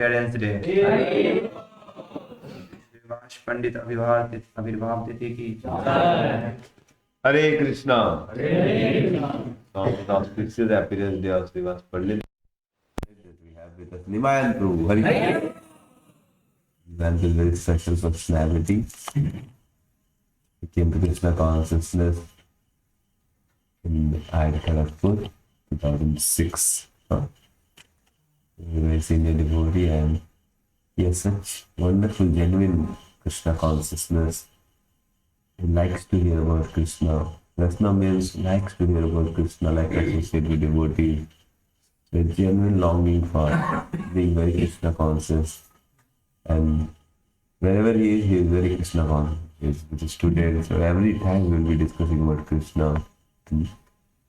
Parents Day. SRIVAS पंडित आविर्भाव तिथि की Hare Krishna. Now with auspicious appearance day of SRIVAS Pandit, we have with us Nimayan Prabhu. Hare Krishna. Nimayan is a very special personality. He came to Krishna consciousness in Kharagpur, 2006. He's a very senior devotee and he has such wonderful, genuine Krishna consciousness. He likes to hear about Krishna. Krishna means likes to hear about Krishna, like associate with devotees. So a genuine longing for being very Krishna conscious. And wherever he is very Krishna conscious. He's with his students, so every time we'll be discussing about Krishna. And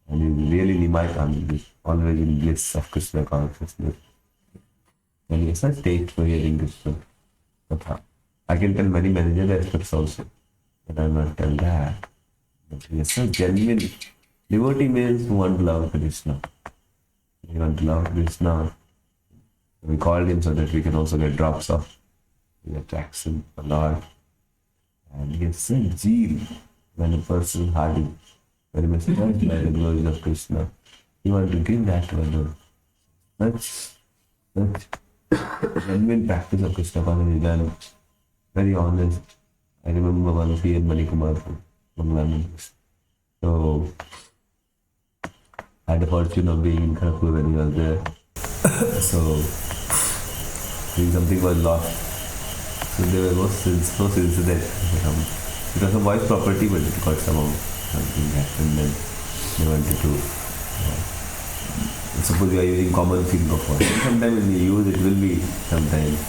he's really Nimayan, he's always in bliss of Krishna consciousness. And he has such taste for hearing Krishna. I can tell many aspects also, but I will not tell that. But he has such genuine devotee means who want to love Krishna. We want to love Krishna. We called him so that we can also get drops of the attraction a lot. And he has such zeal when a person heart is very much touched by the glory of Krishna. He wants to give that to others. Such genuine practice of Krishna consciousness. Very honest. I remember one of Kumar from Bangladesh. So I had the fortune of being in Kharagpur when he was there. So something was lost. So there was no incident. It was a wife's property, but it got somehow something happened and they wanted to. Suppose you are using common sink of water. Sometimes when you use it will be sometimes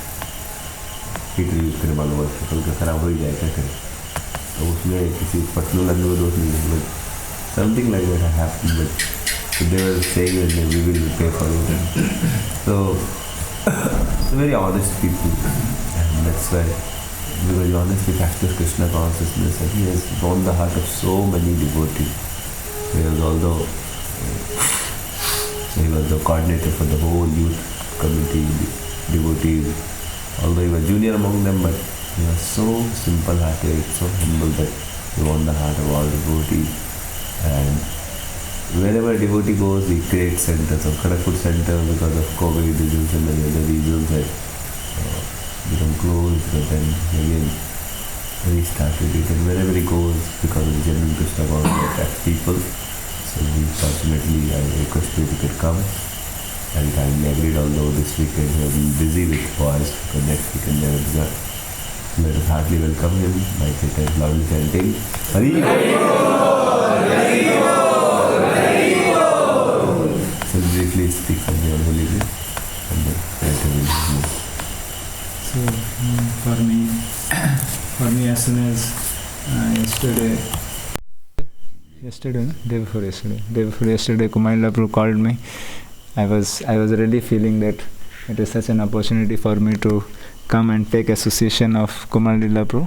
heater use करने वालों को तो खराब हो ही जाएगा फिर तो उसमें किसी पटलू लगने को दोष नहीं है something like that happened but so they were saying that we will pay for it so very honest people and that's why we very honestly practice Krishna consciousness and he has won the heart of so many devotees. He was the coordinator for the whole youth community devotees. Although he was junior among them, but he was so simple-hearted, so humble that he won the heart of all devotees. And wherever a devotee goes, he creates centers. So Kharagpur center, because of COVID reasons and many other reasons, had become closed. But then again, restarted it. And wherever he goes, because of the genuine Krishna consciousness, attracts people. So fortunately, I requested if he could come. And kindly agreed, although this weekend we have been busy with boys, because next weekend they will be. Let us heartily welcome him by loudly chanting Hari Bol. So briefly speak from the unholy day and then So for me as soon as day before yesterday, Kumar Prabhu called me. I was really feeling that it is such an opportunity for me to come and take association of Kumar Lila Prabhu,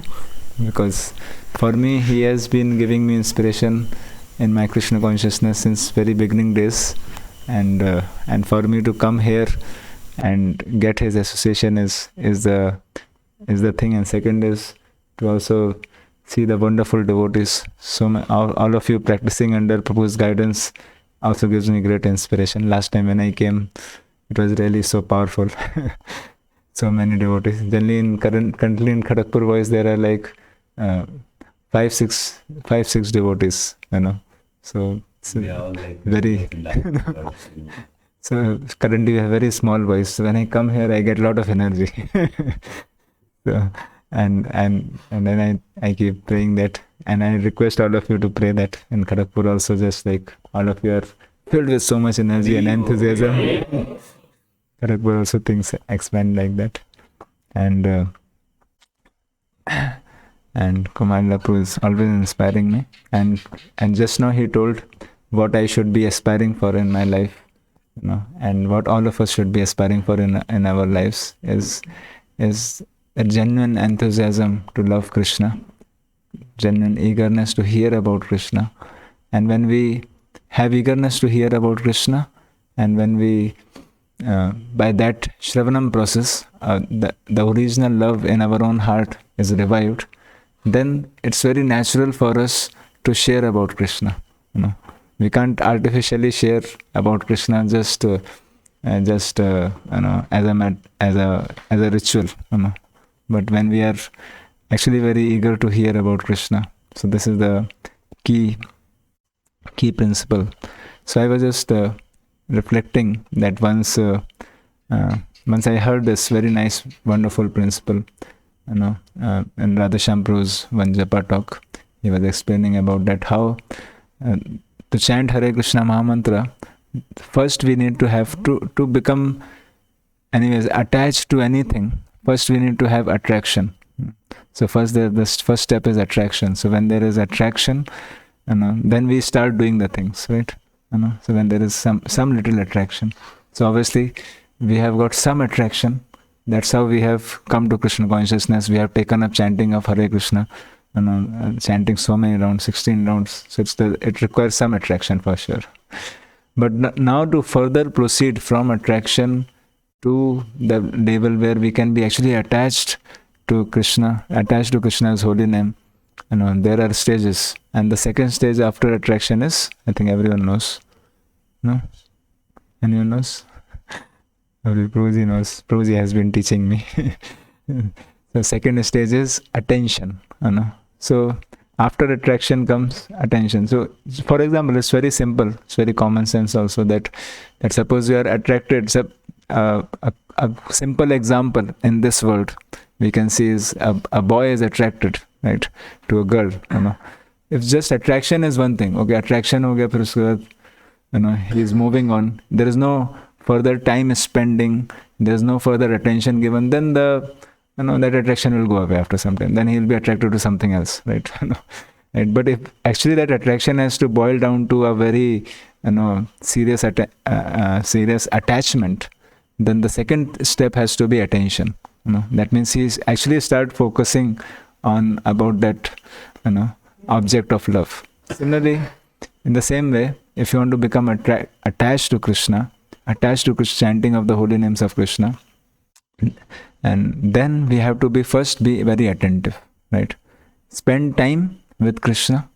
because for me he has been giving me inspiration in my Krishna consciousness since very beginning days, and for me to come here and get his association is the thing. And second is to also see the wonderful devotees. So all of you practicing under Prabhu's guidance also gives me great inspiration. Last time when I came, it was really so powerful. So many devotees. Generally currently in Kharagpur boys there are like 5-6 devotees, So we are all like very so currently we have very small boys. So when I come here I get a lot of energy. So and then I keep praying that, and I request all of you to pray that in Kharagpur also, just like all of you are filled with so much energy and enthusiasm. Kharagpur also things expand like that. And Kumar Prabhu is always inspiring me, and just now he told what I should be aspiring for in my life, and what all of us should be aspiring for in our lives is a genuine enthusiasm to love Krishna, genuine eagerness to hear about Krishna. And when we have eagerness to hear about Krishna, and when we by that Shravanam process, the original love in our own heart is revived, then it's very natural for us to share about Krishna. We can't artificially share about Krishna just as a ritual. But when we are actually very eager to hear about Krishna, so this is the key principle. So I was just reflecting that once I heard this very nice, wonderful principle, in Radhashyam Prabhu's one Japa talk, he was explaining about that how to chant Hare Krishna Mahamantra, first we need to have to become, anyways, attached to anything. First we need to have attraction. So first the first step is attraction. So when there is attraction, then we start doing the things, right? So when there is some little attraction, so obviously we have got some attraction. That's how we have come to Krishna consciousness. We have taken up chanting of Hare Krishna, chanting so many rounds, 16 rounds. So it requires some attraction for sure. But now to further proceed from attraction to the level where we can be actually attached to Krishna, attached to Krishna's holy name, there are stages. And the second stage after attraction is, I think everyone knows. No? Anyone knows? Prabhuji knows. Prabhuji has been teaching me. The second stage is attention. So after attraction comes attention. So for example, it's very simple. It's very common sense also that suppose you are attracted. So, a simple example in this world we can see is a boy is attracted, right, to a girl. If just attraction is one thing, okay, attraction ho gaya, phir uske baad, he is moving on. There is no further time spending. There is no further attention given. Then that attraction will go away after some time. Then he will be attracted to something else, right? Right? But if actually that attraction has to boil down to a very serious attachment, then the second step has to be attention. That means he actually start focusing on about that object of love. Similarly, in the same way, if you want to become attached to Krishna, chanting of the holy names of Krishna, and then we have to be very attentive, right? Spend time with Krishna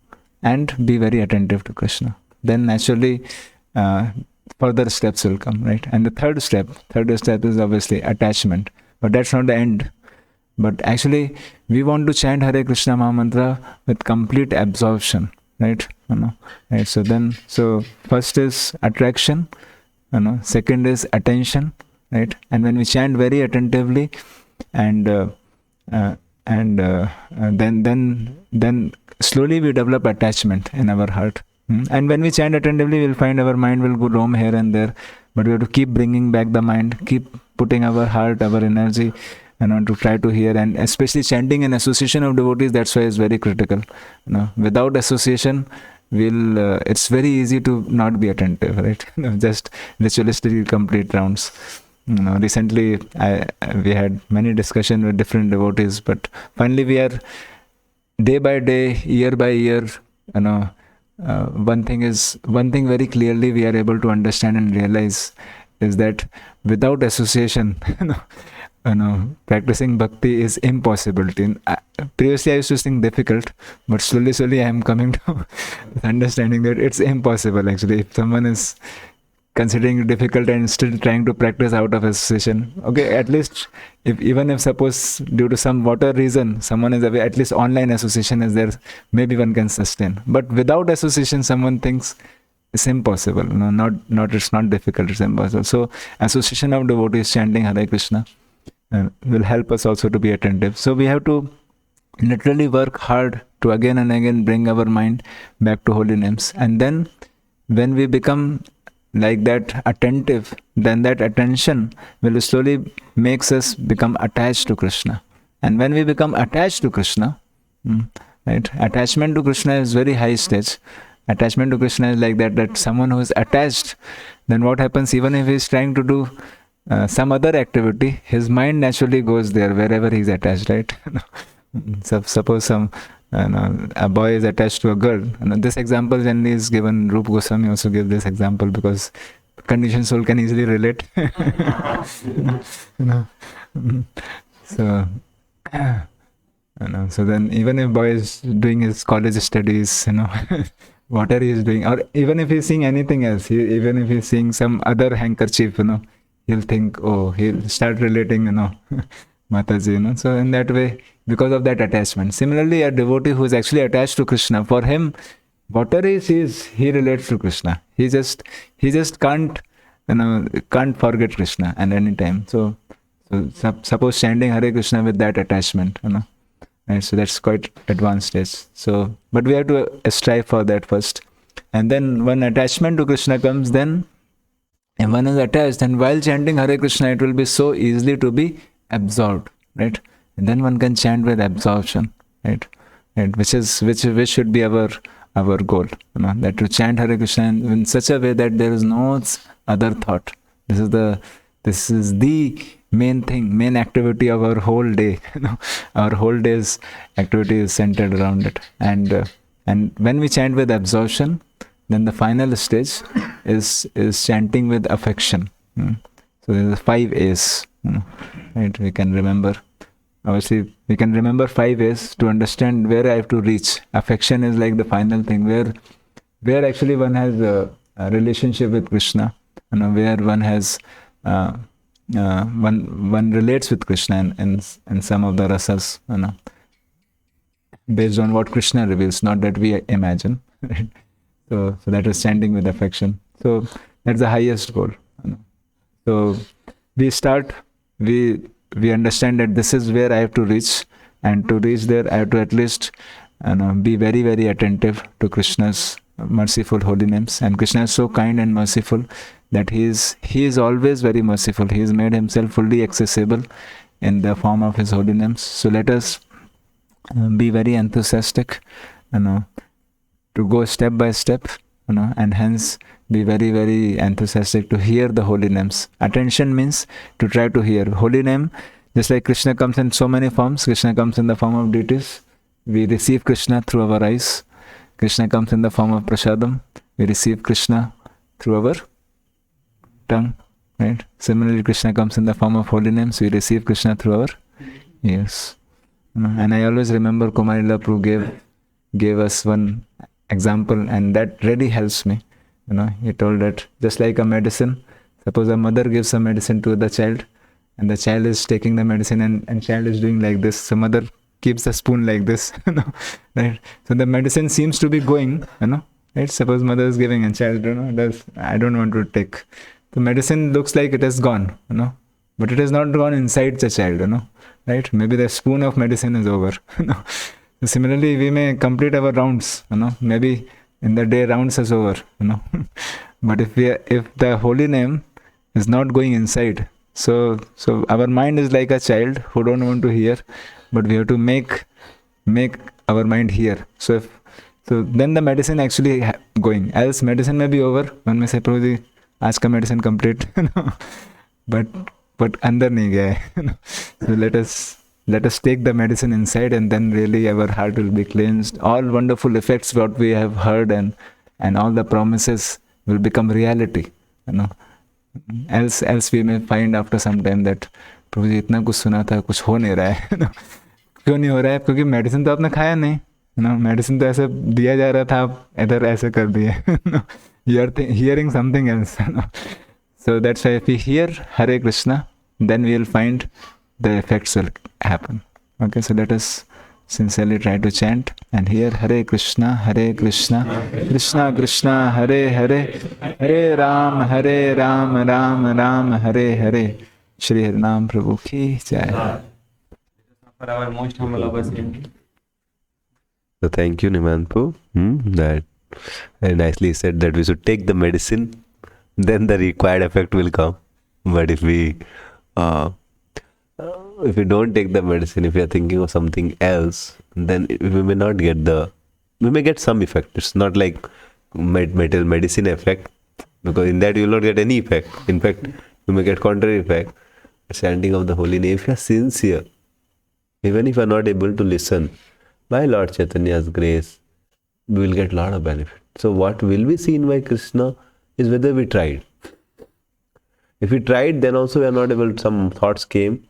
and be very attentive to Krishna. Then naturally further steps will come, right? And the third step is obviously attachment. But that's not the end. But actually, we want to chant Hare Krishna Mahamantra with complete absorption, right? Right. So first is attraction, second is attention, right? And when we chant very attentively, and then slowly we develop attachment in our heart. And when we chant attentively, we'll find our mind will go roam here and there. But we have to keep bringing back the mind, keep putting our heart, our energy, to try to hear. And especially chanting in association of devotees, that's why it's very critical. Without association, it's very easy to not be attentive, right? Just ritualistically complete rounds. Recently, we had many discussions with different devotees, but finally we are day by day, year by year, one thing very clearly we are able to understand and realize is that without association, practicing bhakti is impossible. Previously I used to think difficult, but slowly I am coming to understanding that it's impossible actually. If someone is considering it difficult and still trying to practice out of association, okay, at least even if suppose due to some whatever reason someone is away, at least online association is there, maybe one can sustain. But without association, someone thinks it's impossible. It's not difficult, it's impossible. So association of devotees chanting Hare Krishna will help us also to be attentive. So we have to literally work hard to again and again bring our mind back to holy names. And then when we become like that attentive, then that attention will slowly makes us become attached to Krishna. And when we become attached to Krishna, right, attachment to Krishna is very high stage. Attachment to Krishna is like that someone who is attached, then what happens, even if he is trying to do some other activity, his mind naturally goes there wherever he is attached, right? So suppose a boy is attached to a girl. This example generally is given. Rupa Goswami also gives this example because conditioned soul can easily relate. You know. So, so then even if boy is doing his college studies, whatever he is doing, or even if he's seeing anything else, even if he's seeing some other handkerchief, he'll think, oh, he'll start relating, Mataji, so in that way, because of that attachment. Similarly, a devotee who is actually attached to Krishna, for him, whatever he sees, he relates to Krishna. He just can't, can't forget Krishna at any time. So suppose chanting Hare Krishna with that attachment, right? So that's quite advanced stage. So, but we have to strive for that first. And then when attachment to Krishna comes, then and one is attached, and while chanting Hare Krishna, it will be so easily to be absorbed, right? And then one can chant with absorption, right? Which should be our goal, that to chant Hare Krishna in such a way that there is no other thought. This is the main thing, main activity of our whole day. Our whole day's activity is centered around it. And when we chant with absorption, then the final stage is chanting with affection. So there's 5 A's, right? We can remember. Obviously, we can remember 5 A's to understand where I have to reach. Affection is like the final thing, where actually one has a relationship with Krishna, where one has one relates with Krishna and some of the rasas, based on what Krishna reveals, not that we imagine. Right? So that is chanting with affection. So that's the highest goal. So we understand that this is where I have to reach, and to reach there I have to at least be very, very attentive to Krishna's merciful holy names. And Krishna is so kind and merciful that he is always very merciful. He has made himself fully accessible in the form of his holy names. So let us be very enthusiastic, to go step by step, and hence be very, very enthusiastic to hear the holy names. Attention means to try to hear. Holy name, just like Krishna comes in so many forms. Krishna comes in the form of deities. We receive Krishna through our eyes. Krishna comes in the form of prasadam. We receive Krishna through our tongue, right? Similarly, Krishna comes in the form of holy names. We receive Krishna through our ears. And I always remember Kumar Prabhu gave us one example, and that really helps me. He told that just like a medicine, suppose a mother gives a medicine to the child, and the child is taking the medicine, and child is doing like this. So mother keeps the spoon like this, right? So the medicine seems to be going, right? Suppose mother is giving and child, I don't want to take. The medicine looks like it has gone, but it has not gone inside the child, right? Maybe the spoon of medicine is over. So similarly, we may complete our rounds, maybe in the day rounds is over, But if the holy name is not going inside, so our mind is like a child who don't want to hear, but we have to make our mind hear. So then the medicine actually going. Else medicine may be over. One may say, Prabhuji, aaj ka medicine complete, but andar nahi gaya. So let us take the medicine inside, and then really our heart will be cleansed. All wonderful effects what we have heard and all the promises will become reality. Else we may find after some time that प्रभु जी इतना कुछ सुना था, कुछ हो नहीं रहा है. क्यों नहीं हो रहा है? क्योंकि मेडिसिन तो आपने खाया नहीं, मेडिसिन तो ऐसे दिया जा रहा था, आप इधर ऐसे कर दिए. You are hearing something else. So that's why if we hear Hare Krishna, then we will find the effects will happen. Okay, so let us sincerely try to chant and hear Hare Krishna, Krishna Krishna, Hare Hare, Hare Ram, Ram Ram, Hare Hare. Shri Harinam Prabhu ki jai. For our most humble obeisance. So thank you, Nimanpu. That very nicely said that we should take the medicine, then the required effect will come. But if we don't take the medicine, if we are thinking of something else, then we may not get we may get some effect. It's not like medicine effect, because in that you will not get any effect. In fact, you may get contrary effect. Chanting of the holy name, if you are sincere, even if you are not able to listen, by Lord Chaitanya's grace, we will get a lot of benefit. So what will be seen by Krishna is whether we tried. If we tried, then also we are not able, some thoughts came.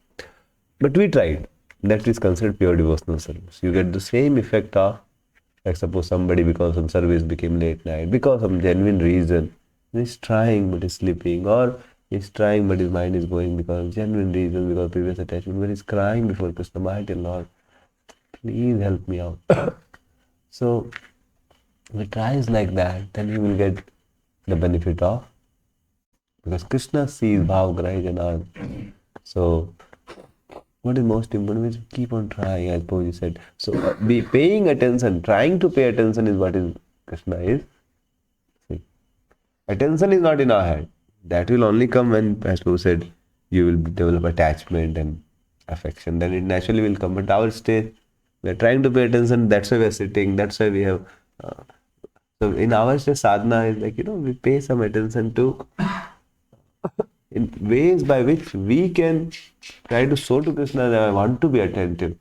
But we tried. That is considered pure devotional service. You get the same effect of, like suppose somebody because some service became late night, because of some genuine reason, he's trying but he's sleeping, or he's trying but his mind is going because of genuine reason, because of previous attachment, but he's crying before Krishna, my dear Lord, please help me out. So, if he tries like that, then he will get the benefit of, because Krishna sees Bhav Grahi Janan. So, what is most important is keep on trying, as Prabhuji said. So, be paying attention, trying to pay attention is what is Krishna is. See, attention is not in our head. That will only come when, as Prabhu said, you will develop attachment and affection. Then it naturally will come. But our stage, we are trying to pay attention. That's why we are sitting. That's why we have. So in our stage, sadhana is like, we pay some attention to in ways by which we can try to show to Krishna that I want to be attentive.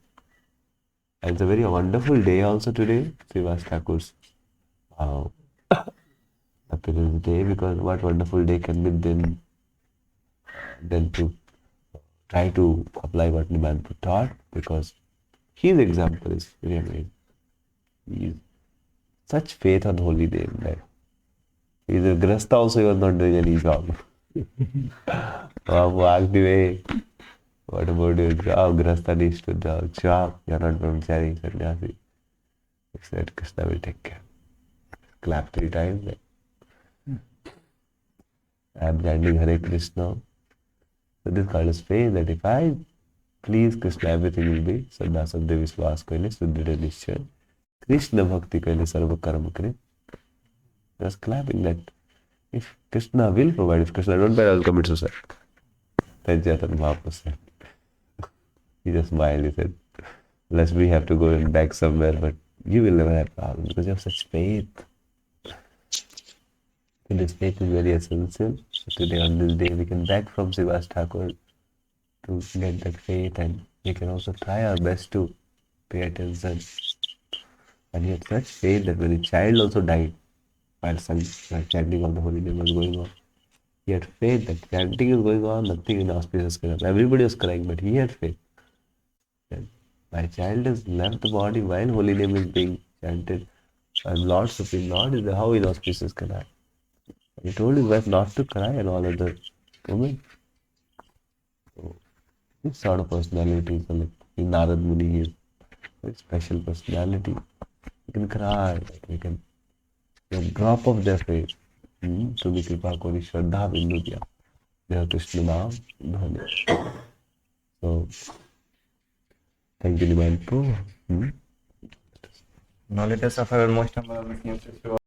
And it's a very wonderful day also today, SRIVAS THAKUR'S appearance day, because what wonderful day can be then to try to apply what Nimantu taught, because his example is very amazing. He is such faith on holy name that he is a grasta also, he was not doing any job. Prabhu asked me, what about your job? Grasta needs to job. You are not brahmachari, sannyasi. He said, Krishna will take care. Clap 3 times. I am chanting Hare Krishna. So this kind of faith that if I please Krishna, everything will be Saddha Saddha Vishwas Kaile Suddhita Nishchay. Krishna Bhakti Kaile Sarva Karma Kare. Just clapping that. If Krishna will provide, if Krishna don't provide, I will commit suicide. Then Chaitanya Mahaprabhu said. He just smiled, he said, unless we have to go and back somewhere, but you will never have problems because you have such faith. So this faith is very essential. So today, on this day, we can beg from SRIVAS Thakur to get that faith, and we can also try our best to pay attention. And he had such faith that when a child also died, while chanting of the holy name was going on, he had faith that chanting is going on, nothing inauspicious can happen. Everybody was crying, but he had faith. And my child has left the body while holy name is being chanted. And Lord, Supreme Lord, is how inauspicious can happen. He told his wife not to cry and all other women. So, this sort of personality, so like in Narad Muni, he is a very special personality. We can cry, we can a drop of their faith. Tumi kripa kori shraddha bindu diya. Deha Krishna naam dhane. So, thank you, Nimantu. Now let us offer our most humble obeisances to